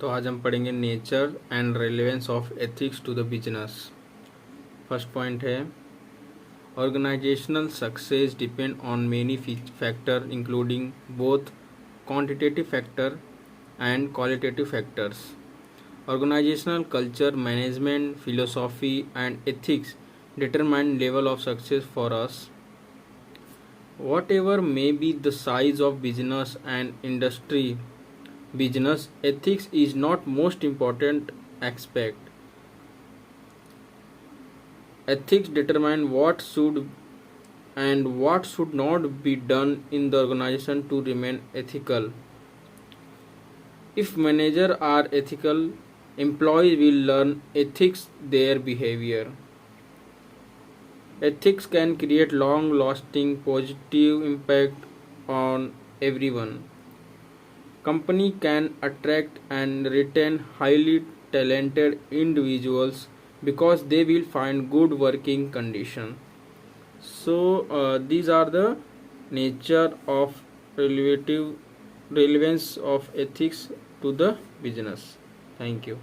तो आज हम पढ़ेंगे nature and relevance of ethics to the business. First point है organisational success depend on many factor including both quantitative factor and qualitative factors. Organizational culture, management, philosophy, and ethics determine level of success for us. Whatever may be the size of business and industry, business ethics is not most important aspect. Ethics determine what should and what should not be done in the organization to remain ethical. If managers are ethical, employees will learn ethics their behavior. Ethics can create long lasting positive impact on everyone. Company can attract and retain highly talented individuals because they will find good working conditions. So these are the nature of relevance of ethics to the business. Thank you.